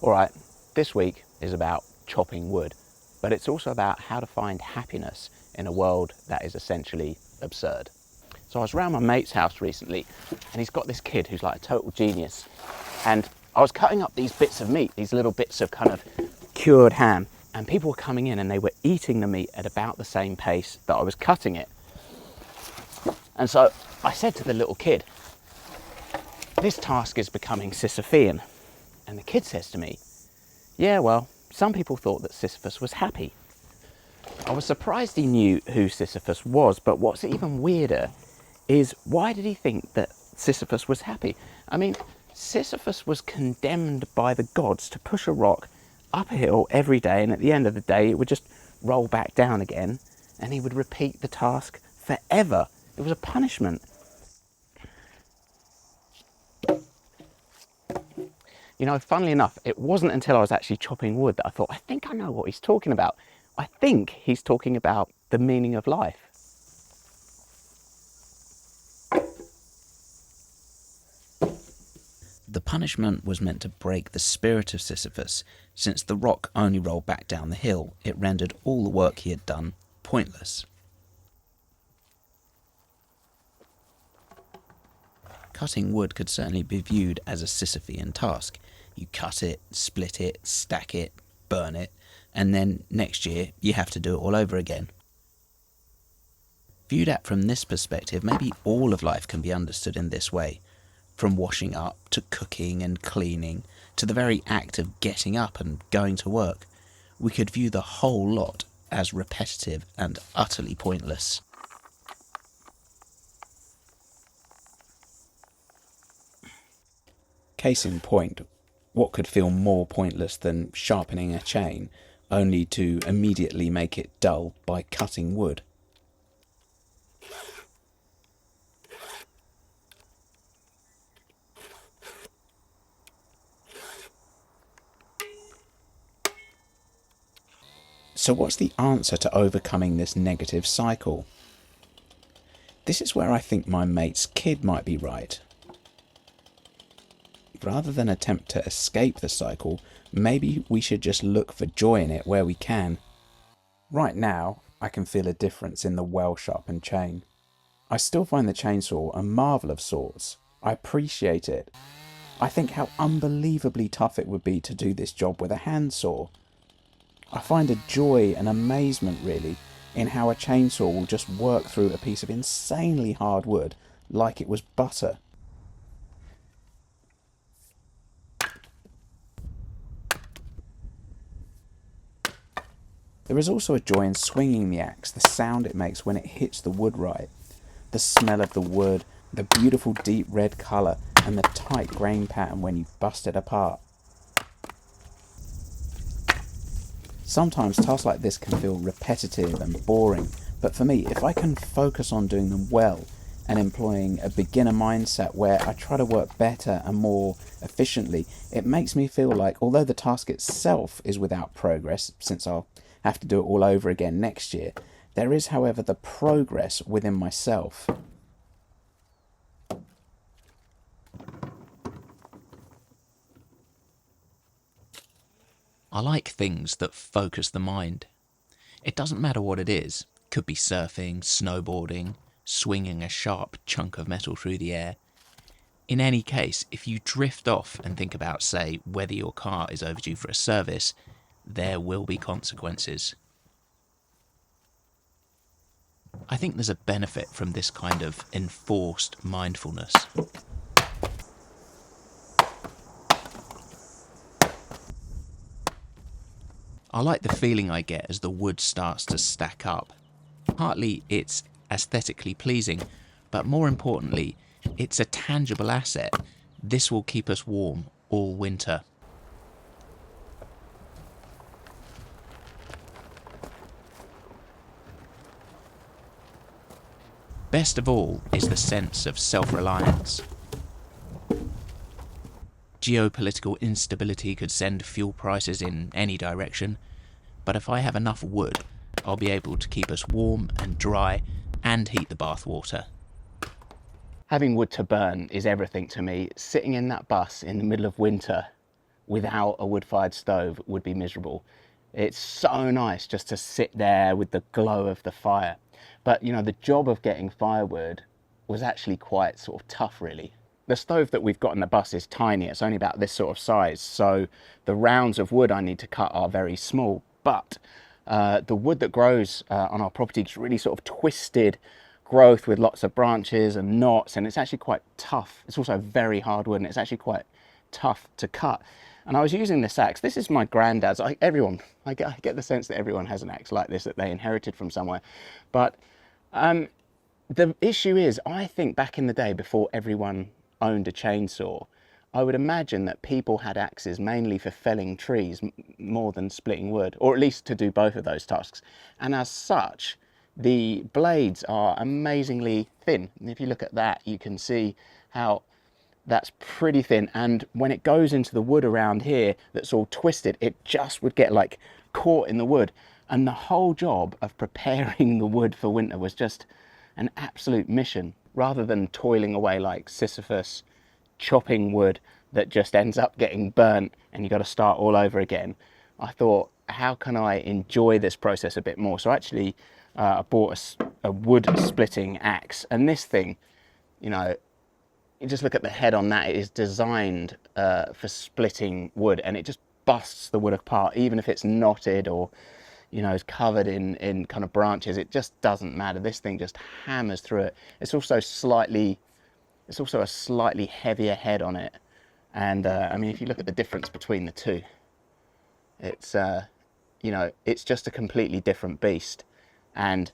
Alright, this week is about chopping wood, but it's also about how to find happiness in a world that is essentially absurd. So I was around my mate's house recently, and he's got this kid who's like a total genius. And I was cutting up these bits of meat, these little bits of kind of cured ham, and people were coming in and they were eating the meat at about the same pace that I was cutting it. And so I said to the little kid, "This task is becoming Sisyphean." And the kid says to me, "Yeah, well, some people thought that Sisyphus was happy." I was surprised he knew who Sisyphus was, but what's even weirder is, why did he think that Sisyphus was happy? I mean, Sisyphus was condemned by the gods to push a rock up a hill every day, and at the end of the day it would just roll back down again, and he would repeat the task forever. It was a punishment. You know, funnily enough, it wasn't until I was actually chopping wood that I thought, I think I know what he's talking about. I think he's talking about the meaning of life. The punishment was meant to break the spirit of Sisyphus. Since the rock only rolled back down the hill, it rendered all the work he had done pointless. Cutting wood could certainly be viewed as a Sisyphean task. You cut it, split it, stack it, burn it, and then next year you have to do it all over again. Viewed at from this perspective, maybe all of life can be understood in this way. From washing up, to cooking and cleaning, to the very act of getting up and going to work, we could view the whole lot as repetitive and utterly pointless. Case in point, what could feel more pointless than sharpening a chain, only to immediately make it dull by cutting wood? So what's the answer to overcoming this negative cycle? This is where I think my mate's kid might be right. Rather than attempt to escape the cycle, maybe we should just look for joy in it where we can. Right now, I can feel a difference in the well-sharpened chain. I still find the chainsaw a marvel of sorts. I appreciate it. I think how unbelievably tough it would be to do this job with a handsaw. I find a joy and amazement, really, in how a chainsaw will just work through a piece of insanely hard wood like it was butter. There is also a joy in swinging the axe, the sound it makes when it hits the wood right, the smell of the wood, the beautiful deep red colour, and the tight grain pattern when you bust it apart. Sometimes tasks like this can feel repetitive and boring, but for me, if I can focus on doing them well and employing a beginner mindset where I try to work better and more efficiently, it makes me feel like, although the task itself is without progress, since I'll have to do it all over again next year, there is, however, the progress within myself. I like things that focus the mind. It doesn't matter what it is. Could be surfing, snowboarding, swinging a sharp chunk of metal through the air. In any case, if you drift off and think about, say, whether your car is overdue for a service, there will be consequences. I think there's a benefit from this kind of enforced mindfulness. I like the feeling I get as the wood starts to stack up. Partly it's aesthetically pleasing, but more importantly, it's a tangible asset. This will keep us warm all winter. Best of all is the sense of self-reliance. Geopolitical instability could send fuel prices in any direction, but if I have enough wood, I'll be able to keep us warm and dry and heat the bath water. Having wood to burn is everything to me. Sitting in that bus in the middle of winter without a wood-fired stove would be miserable. It's so nice just to sit there with the glow of the fire. But you know, the job of getting firewood was actually quite sort of tough, really. The stove that we've got in the bus is tiny. It's only about this sort of size, so the rounds of wood I need to cut are very small. But the wood that grows on our property is really sort of twisted growth with lots of branches and knots, and it's actually quite tough. It's also very hard wood, and it's actually quite tough to cut. And I was using this axe. This is my granddad's. I get the sense that everyone has an axe like this that they inherited from somewhere. But the issue is, I think back in the day, before everyone owned a chainsaw, I would imagine that people had axes mainly for felling trees more than splitting wood, or at least to do both of those tasks. And as such, the blades are amazingly thin. And if you look at that, you can see how that's pretty thin. And when it goes into the wood around here that's all twisted, it just would get like caught in the wood. And the whole job of preparing the wood for winter was just an absolute mission, rather than toiling away like Sisyphus, chopping wood that just ends up getting burnt and you got to start all over again. I thought, how can I enjoy this process a bit more? So actually I bought a wood splitting axe, and this thing, you know, you just look at the head on that, it is designed for splitting wood, and it just busts the wood apart, even if it's knotted or, you know, is covered in kind of branches. It just doesn't matter. This thing just hammers through it. It's also a slightly heavier head on it, and I mean, if you look at the difference between the two, it's you know, it's just a completely different beast, and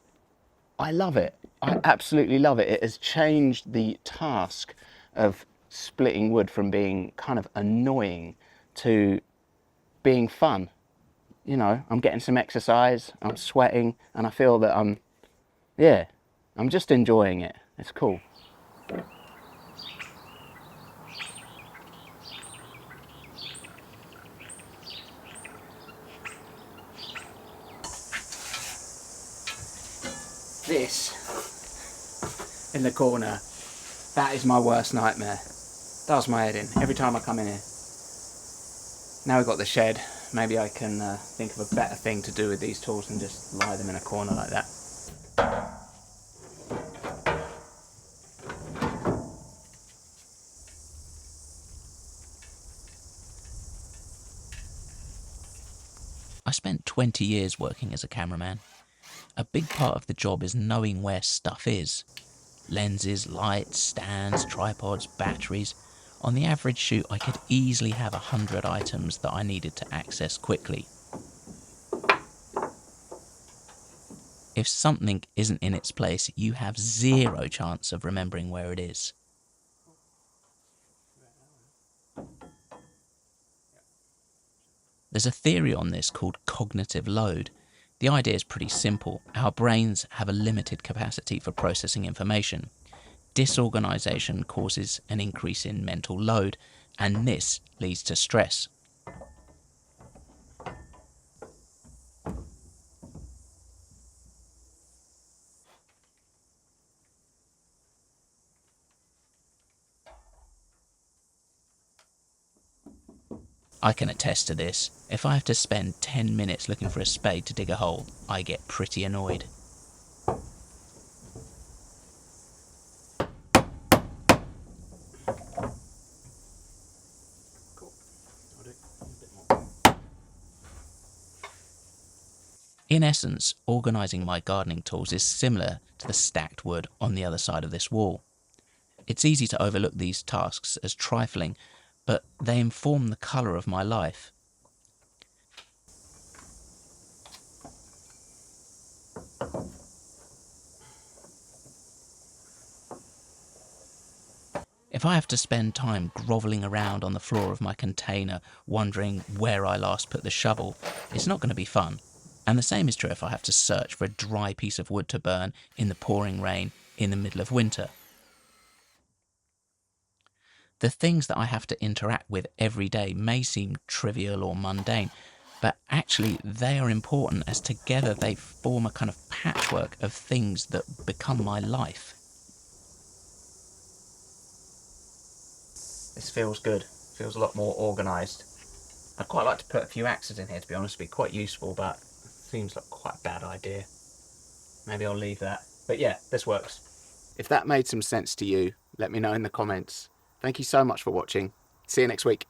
I love it. I absolutely love it. It has changed the task of splitting wood from being kind of annoying to being fun. You know, I'm getting some exercise, I'm sweating, and I feel that I'm just enjoying it. It's cool. This in the corner, that is my worst nightmare. Does my head in every time I come in here. Now we've got the shed, maybe I can think of a better thing to do with these tools than just lie them in a corner like that. I spent 20 years working as a cameraman. A big part of the job is knowing where stuff is. Lenses, lights, stands, tripods, batteries. On the average shoot, I could easily have 100 items that I needed to access quickly. If something isn't in its place, you have zero chance of remembering where it is. There's a theory on this called cognitive load. The idea is pretty simple. Our brains have a limited capacity for processing information. Disorganization causes an increase in mental load, and this leads to stress. I can attest to this. If I have to spend 10 minutes looking for a spade to dig a hole, I get pretty annoyed. In essence, organising my gardening tools is similar to the stacked wood on the other side of this wall. It's easy to overlook these tasks as trifling, but they inform the colour of my life. If I have to spend time grovelling around on the floor of my container, wondering where I last put the shovel, it's not going to be fun. And the same is true if I have to search for a dry piece of wood to burn in the pouring rain in the middle of winter. The things that I have to interact with every day may seem trivial or mundane, but actually they are important, as together they form a kind of patchwork of things that become my life. This feels good. Feels a lot more organised. I'd quite like to put a few axes in here, to be honest. It'd be quite useful, but seems like quite a bad idea. Maybe I'll leave that. But yeah, this works. If that made some sense to you, let me know in the comments. Thank you so much for watching. See you next week.